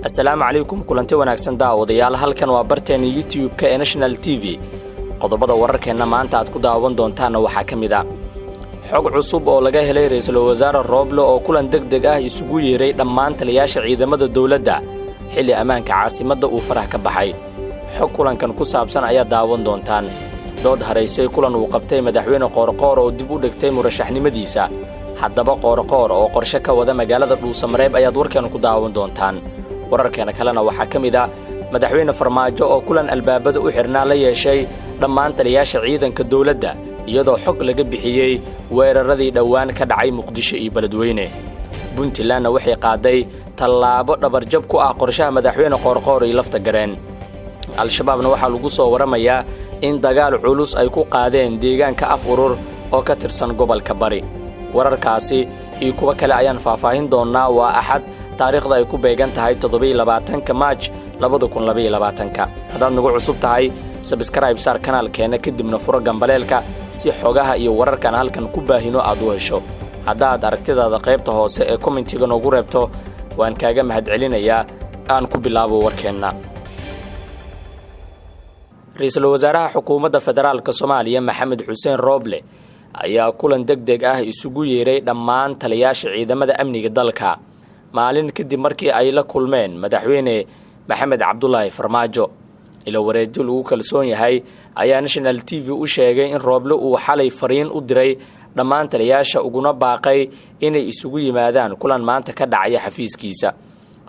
السلام عليكم kulanti wanaagsan daawadayaal halkan waa barteen YouTube-ka ee National TV qodobada wararkeena maanta aad ku daawan doontaan waxa kamid ah xog cusub oo laga helay ra'iisul wasaare Roble oo kulan degdeg ah isugu yeeray dhammaan taliyaasha ciidamada dawladda xilli amaanka caasimadda uu farax ka baxay xog kulankan ku saabsan ayaa daawan doontaan dood hareysay kulan uu qabtay madaxweyne Qoorqoor oo dib u dhigtay murashaxnimadiisa haddaba Qoorqoor oo qorshe ka wada magaalada Dhuusamareeb ayaad warkan ku daawan doontaan wararkeena kalena waxa kamid ah madaxweyne Farmaajo oo kulan albaabada u xirnaa la yeeshay dhammaan taliyaasha ciidanka dawladda iyadoo xog laga bixiyay weeraradii dhawaan ka dhacay Muqdisho iyo Beledweyne Puntland waxay qaaday tallaabo dhabarjab ku ah qorshaha madaxweyne Qoorqoor iyo lafta gareen al-shabaabna waxa lagu soo waramayaa in dagaal culus ay ku qaadeen deegaanka af urur oo ka tirsan gobolka Bari wararkaasi iyo kuwa kale ayaan faahfaahin doonaa waa axad taariikhda ay ku beegan tahay 27 Maaj 2022 hadaad nagu cusub tahay subscribe saar kanaalkeena kadibna furo gambaleelka si xogaha iyo wararkan halkan ku baahino aad u hesho hadaad aragtidaada qaybta hoose ee commentiga noogu reebto waan kaaga mahadcelinayaa aan ku bilaabo warkeena ra'iisul wasaaraha xukuumadda federaalka Soomaaliya Maxamed Xuseen Roble ayaa kulan degdeg ah isugu yeeray dhammaan taliyaasha ciidamada amniga dalka maalin kadib markii ay la kulmeen madaxweyne Maxamed Cabdullaahi Farmaajo ila wareejin uu kalsoon yahay ayaa National TV u sheegay in Roble uu xalay fariin u diray dhammaan taliyaasha uguna baaqay inay isugu yimaadaan kulan maanta ka dhacaya xafiiskiisa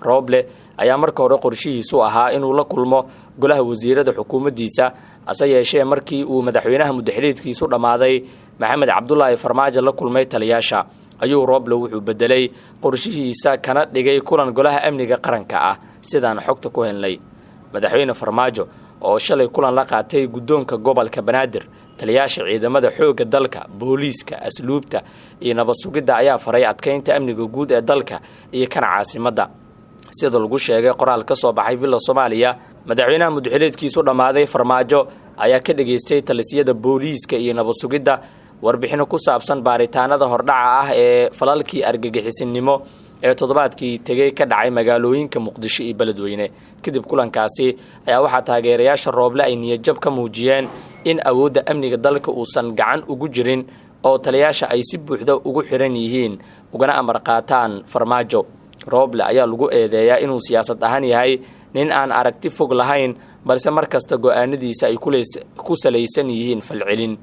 Roble ayaa marka hore qorshihiisu ahaa inuu la kulmo golaha wasiirada xukuumaddiisa ase yeeshee markii uu madaxweynaha muddaxiliidkiisu dhamaaday Maxamed Cabdullaahi Farmaajo la kulmay taliyaasha ayuu Roble wuxuu bedelay qorshihiisa kana dhigay kulan golaha amniga qaranka ah sidaan xogta ku helnay madaxweyne Farmaajo oo shalay kulan la qaatay guddoonka gobolka Banaadir taliyaasha ciidamada xoogga dalka booliiska asluubta iyo nabad sugidda ayaa faray adkeynta amniga guud ee dalka iyo kan caasimadda sida lagu sheegay qoraal ka soo baxay Villa Soomaaliya madaxweynaha muddaxiliidkiisu dhamaaday Farmaajo ayaa ka dhageystay talisiyada booliiska iyo nabad sugidda warbixino ku saabsan baaritaanada hordhaca ah ee falalkii argagixisinimo ee toddobaadkii tagay ka dhacay magaalooyinka Muqdisho iyo Beledweyne kadib kulankaasi ayaa waxa taageerayaasha Roble ay niyad-jab ka muujiyeen in awoodda amniga dalka uusan gacan ugu jirin oo taliyaasha ay si buuxda ugu xiran yihiin ugana amar qaataan Farmaajo Roble ayaa lagu eedeeyaa inuu siyaasad ahaan yahay nin aan aragti fog lahayn balse markasta go'aanadiisa ay ku salaysan yihiin falcelin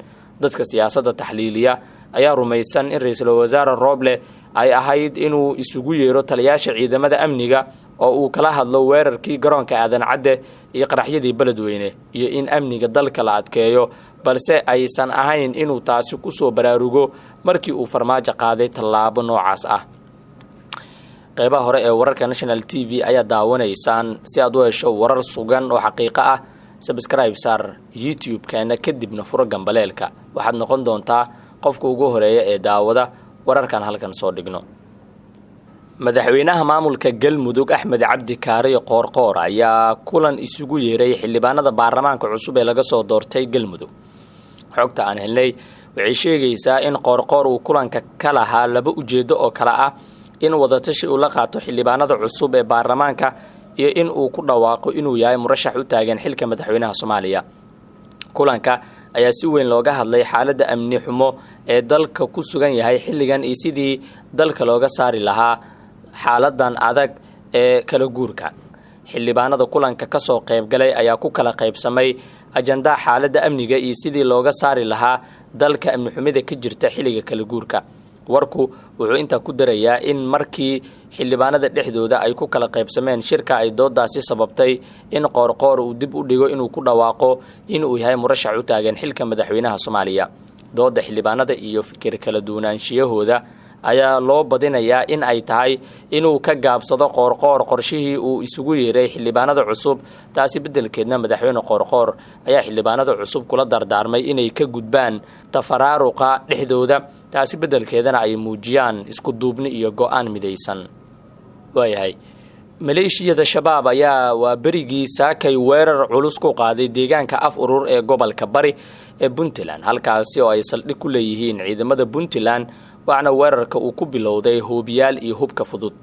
dadka siyaasadda taxliiliya ayaa rumaysan in ra'iisul wasaare Roble ay ahayd inuu isugu yeero taliyaasha ciidamada amniga oo uu kala hadlo weerarkii garoonka Aadan Cadde iyo qaraxyadii Beledweyne iyo in amniga dalka la adkeeyo balse aysan ahayn inuu taasi ku soo baraarugo markii uu Farmaajo qaaday tallaabo noocaas ah qaybaha hore ee wararka National TV ayaa daawanaysaan si aad u hesho warar sugan oo xaqiiqo ah subscribe saar YouTube-kana kadibna furo gambaleelka waxaad noqon doontaa qofka ugu horeeya ee daawada wararkan halkan soo dhigno madaxweynaha maamulka Galmudug Axmed Cabdi Kaariyo Qoorqoor ayaa kulan isugu yeeray xildhibaanada baarlamaanka cusub ee laga soo doortay Galmudug xogta aan helnay waxay sheegaysaa in Qoorqoor uu kulanka ka lahaa laba ujeedo oo kala ah in wadatashi uu la qaato xildhibaanada cusub ee baarlamaanka iyo in uu ku dhawaaqo inuu yahay murashax u taagan xilka madaxweynaha Soomaaliya kulanka ayaa si weyn looga hadlay xaaladda amni xumo ee dalka ku sugan yahay xilligan iyo sidii dalka looga saari lahaa xaaladan adag ee kala guurka xildhibaanada kulanka ka soo qayb galay ayaa ku kala qaybsamay ajanda xaaladda amniga iyo sidii looga saari lahaa dalka amni xumida ka jirta xilliga kala guurka warku wuxuu inta ku darayaa in markii xildhibaanada dhexdooda ay ku kala qaybsameen shirka ay doodaasi sababtay in Qoorqoor uu dib u dhigo inuu ku dhawaaqo inuu yahay murashax u taagan xilka madaxweynaha Soomaaliya dooda xildhibaanada iyo fikir kala duwanaanshiyahooda ayaa loo badinayaa in ay tahay inuu ka gaabsado Qoorqoor qorshihii uu isugu yeeray xildhibaanada cusub taasi bedelkeedna madaxweyne Qoorqoor ayaa xildhibaanada cusub kula dardaarmay inay ka gudbaan tafaraaruqa dhexdooda taasi bedelkeedana ay muujiyaan isku duubni iyo go'aan midaysan waayahay maleeshiyada shabaab ayaa waa berigii saakay weerar culus ku qaaday deegaanka af urur ee gobolka Bari ee Puntland halkaasi oo ay saldhig ku leeyihiin ciidamada Puntland waxaana weerarka uu ku bilowday hoobiyaal iyo hubka fudud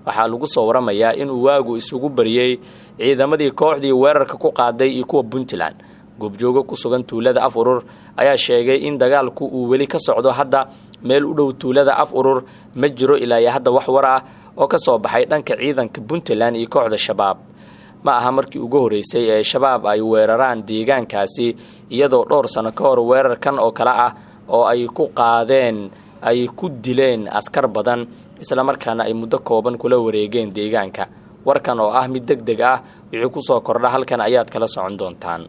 waxaa lagu soo waramayaa inuu waagu isugu bariyey ciidamadii kooxdii weerarka ku qaaday iyo kuwa Puntland. goobjooga ku sugan tuulada Af Urur ayaa sheegay in dagaalku uu weli ka socdo hadda meel u dhow tuulada Af Urur ma jiro ilaa hadda wax war ah oo ka soo baxay dhanka ciidanka Puntland iyo kooxda shabaab. ma aha markii ugu horeysay ee shabaab ay weeraraan deegaankaasi iyadoo dhowr sano ka hor weerarkan oo kala ah oo ay ku qaadeen ay ku dileen askar badan isla markaana ay muddo kooban kula wareegeen deegaanka. warkan oo ah mid degdeg ah wixii ku soo kordha halkan ayaad kala socon doontaan.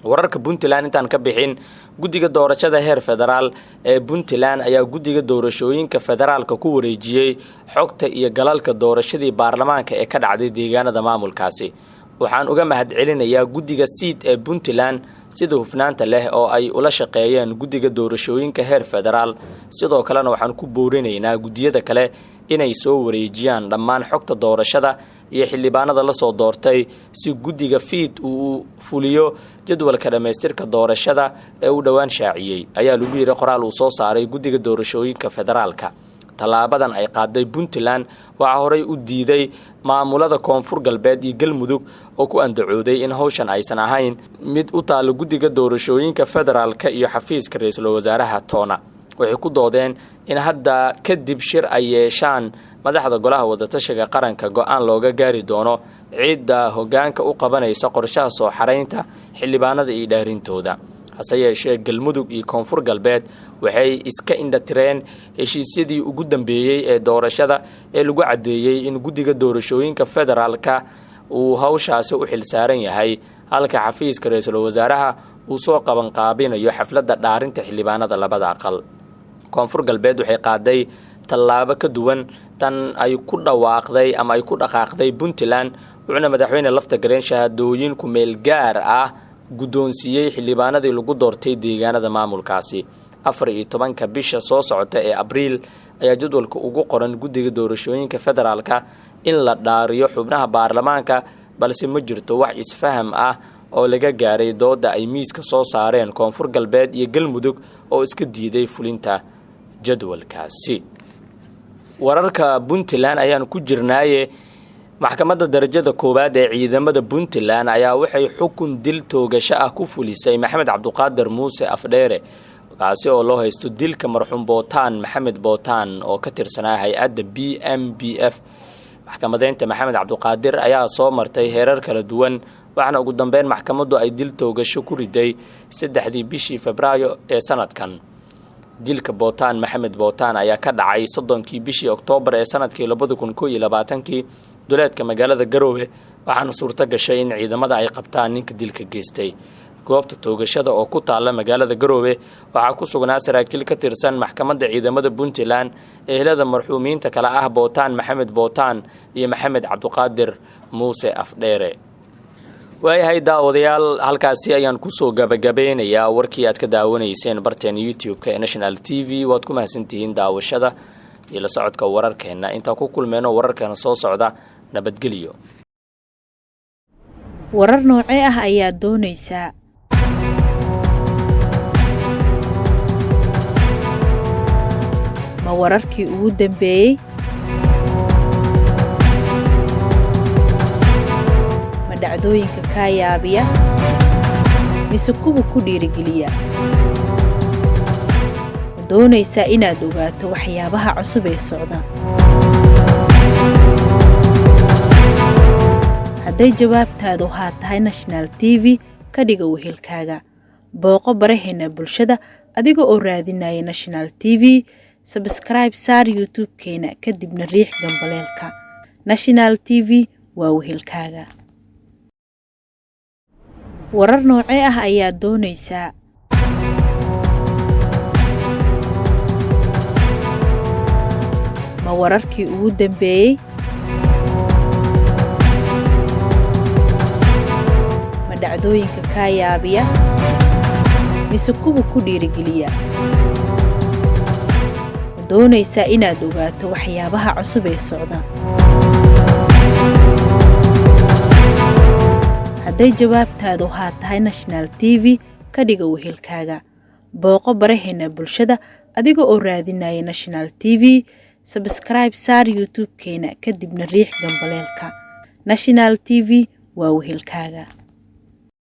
wararka Puntland intaan ka bixin guddiga doorashada heer federaal ee Puntland ayaa guddiga doorashooyinka federaalka ku wareejiyay xogta iyo galalka doorashadii baarlamaanka ee ka dhacday deegaanada maamulkaasi. waxaan uga mahadcelinayaa guddiga seat ee Puntland sida hufnaanta leh oo ay ula shaqeeyeen guddiga doorashooyinka heer federaal. sidoo kalena waxaan ku boorinaynaa guddiyada kale inay soo wareejiyaan dhammaan xogta doorashada iyo xildhibaanada la soo doortay si guddiga fiid uu fuliyo jadwalka dhameystirka doorashada ee uu dhawaan shaaciyay ayaa lagu yiri qoraal uu soo saaray guddiga doorashooyinka federaalka. talaabadan ay qaaday Puntland waxa horey u diiday maamulada koonfur galbeed iyo galmudug oo ku andacooday in hawshan aysan ahayn mid u taalo guddiga doorashooyinka federaalka iyo xafiiska ra'iisul wasaaraha toona. waxay ku doodeen in hadda kadib shir ay yeeshaan madaxda golaha wadatashiga qaranka go'aan looga gaari doono ciidda hoggaanka u qabanaysa qorshaha soo xareynta xildhibaanada iyo dhaarintooda. hase yeeshee galmudug iyo koonfur galbeed waxay iska indhatireen heshiisyadii ugu dambeeyey ee doorashada ee lagu cadeeyay in guddiga doorashooyinka federaalka uu hawshaasi u xilsaaran yahay halka xafiiska ra'iisul wasaaraha uu soo qaban qaabinayo xafladda dhaarinta xildhibaanada labada aqal. koonfur galbeed waxay qaaday tallaabo ka duwan tan ay ku dhawaaqday ama ay ku dhaqaaqday Puntland wuxuuna madaxweyne lafta gareen shahaadooyin ku meel gaar ah guddoonsiiyey xildhibaanadii lagu doortay deegaanada maamulkaasi. 14 bisha soo socota ee Abriil ayaa jadwalka ugu qoran guddiga doorashooyinka federaalka in la dhaariyo xubnaha baarlamaanka balse ma jirto wax isfaham ah oo laga gaaray dooda ay miiska soo saareen koonfur galbeed iyo galmudug oo iska diiday fulinta jadwalkaasi. wararka Puntland ayaan ku jirnaaye maxkamadda darajada koowaad ee ciidamada Puntland ayaa waxay xukun dil toogasho ah ku fulisay Maxamed Cabduqaadir Muuse Afdheere kaasi oo loo haysto dilka marxuum Bootaan Maxamed Bootaan oo ka tirsanaa hay'adda BMBF. maxkamadeynta Maxamed Cabduqaadir ayaa soo martay heerar kala duwan waxaana ugu dambeyn maxkamaddu ay dil toogasho ku riday 3 bishii Febraayo ee sanadkan. dilka Bootaan Maxamed Bootaan ayaa ka dhacay 30 bishii Oktoobar ee sanadkii 2021 duleedka magaalada Garowe waxaana suurta gashay in ciidamada ay qabtaan ninka dilka geystay. goobta toogashada oo ku taala magaalada Garowe waxaa ku sugnaa saraakiil ka tirsan maxkamadda ciidamada Puntland ehelada marxuumiinta kala ah Bootaan Maxamed Bootaan iyo Maxamed Cabduqaadir Muuse Afdheere. waayahay daawadayaal halkaasi ayaan ku soo gabagabeynayaa warkii aad ka daawanayseen barteen YouTube-ka ee National TV. waad ku mahadsantihiin daawashada iyo la socodka wararkeena. inta ku kulmeeno wararkeena soo socda nabadgelyo. warar noocee ah ayaa doonaysaa ma wararkii ugu dambeeyay ma dhacdooyinka ka yaabiya mise kuwa ku dhiirigeliya ma doonaysaa inaad ogaato waxyaabaha cusub ee socda hadday jawaabtaadu haa tahay National TV ka dhiga wehelkaaga. booqo baraheena bulshada adiga oo raadinaya National TV. Sabscribe saar YouTube-keena kadibna riix gambalelka. National TV waa wehelkaaga. warar noocee ah ayaa doonaysaa ma wararkii ugu dambeeyay ma dhacdooyinka ka yaabiya mise kuwa ku dhiirigeliya ma doonaysaa inaad ogaato waxyaabaha cusub ee socda hadday jawaabtaadu haa tahay National TV ka dhiga wehelkaaga. booqo baraheena bulshada adiga oo raadinaya National TV. subscribe saar YouTube-keena kadibna riix gambaleelka. National TV waa wehelkaaga.